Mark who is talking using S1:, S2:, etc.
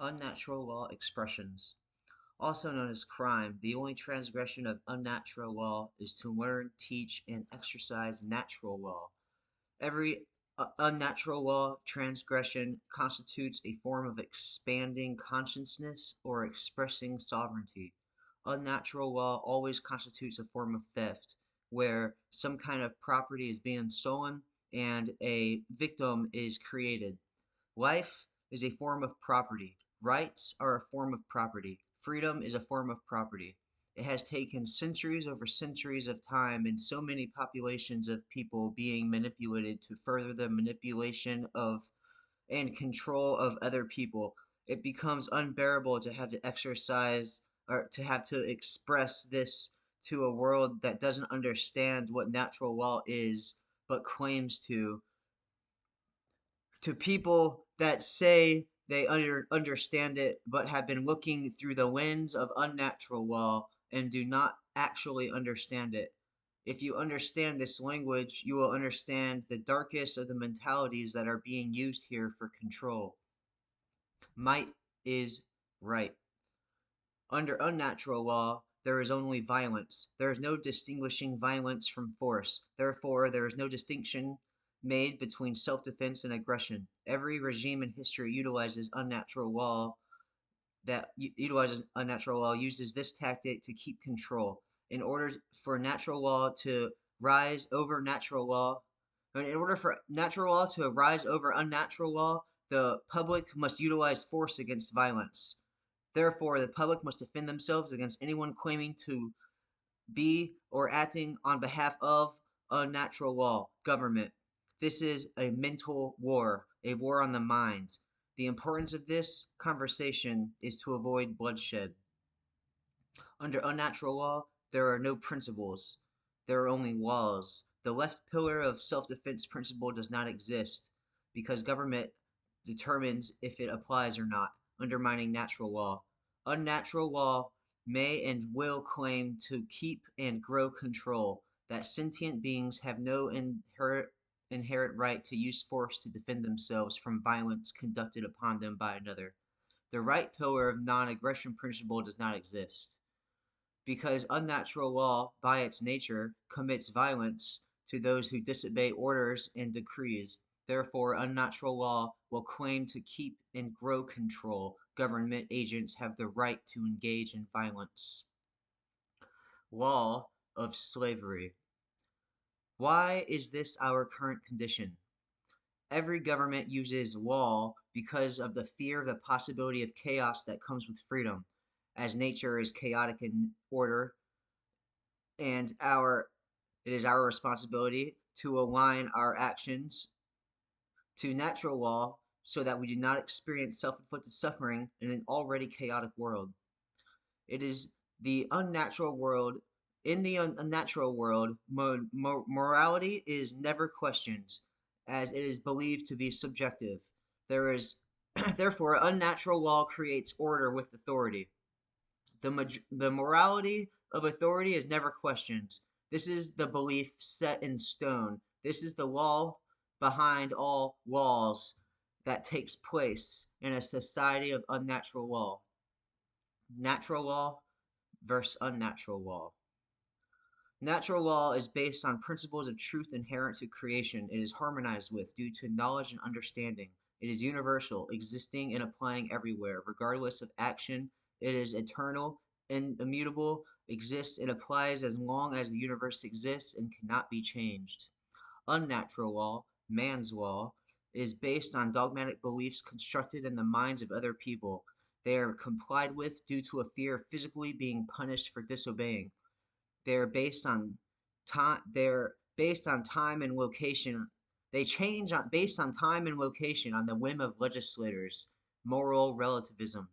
S1: Unnatural law expressions. Also known as crime, the only transgression of unnatural law is to learn, teach, and exercise natural law. Every unnatural law transgression constitutes a form of expanding consciousness or expressing sovereignty. Unnatural law always constitutes a form of theft, where some kind of property is being stolen and a victim is created. Life is a form of property. Rights are a form of property. Freedom is a form of property. It has taken centuries over centuries of time and so many populations of people being manipulated to further the manipulation of and control of other people. It becomes unbearable to have to exercise or to have to express this to a world that doesn't understand what natural law is, but claims to people that say they understand it but have been looking through the lens of unnatural law and do not actually understand it. If you understand this language, you will understand the darkest of the mentalities that are being used here for control. Might is right. Under unnatural law, there is only violence. There is no distinguishing violence from force. Therefore, there is no distinction made between self-defense and aggression. Every regime in history utilizes unnatural law uses this tactic to keep control. In order for natural law to rise over natural law, in order for natural law to rise over unnatural law, the public must utilize force against violence. Therefore, the public must defend themselves against anyone claiming to be or acting on behalf of unnatural law, government. This is a mental war, a war on the mind. The importance of this conversation is to avoid bloodshed. Under unnatural law, there are no principles. There are only laws. The left pillar of self-defense principle does not exist because government determines if it applies or not, undermining natural law. Unnatural law may and will claim to keep and grow control, that sentient beings have no inherent right to use force to defend themselves from violence conducted upon them by another. The right pillar of non-aggression principle does not exist because unnatural law, by its nature, commits violence to those who disobey orders and decrees. Therefore, unnatural law will claim to keep and grow control. Government agents have the right to engage in violence. Law of slavery. Why is this our current condition? Every government uses law because of the fear of the possibility of chaos that comes with freedom, as nature is chaotic in order, and it is our responsibility to align our actions to natural law so that we do not experience self-inflicted suffering in an already chaotic world. It is the unnatural world. In the unnatural world, morality is never questioned, as it is believed to be subjective. There is therefore unnatural law creates order with authority. The morality of authority is never questioned. This is the belief set in stone. This is the law behind all laws that takes place in a society of unnatural law. Natural law versus unnatural law. Natural law is based on principles of truth inherent to creation. It is harmonized with due to knowledge and understanding. It is universal, existing and applying everywhere, regardless of action. It is eternal and immutable, exists and applies as long as the universe exists and cannot be changed. Unnatural law, man's law, is based on dogmatic beliefs constructed in the minds of other people. They are complied with due to a fear of physically being punished for disobeying. They're based on time. They're based on time and location. They change based on time and location on the whim of legislators. Moral relativism.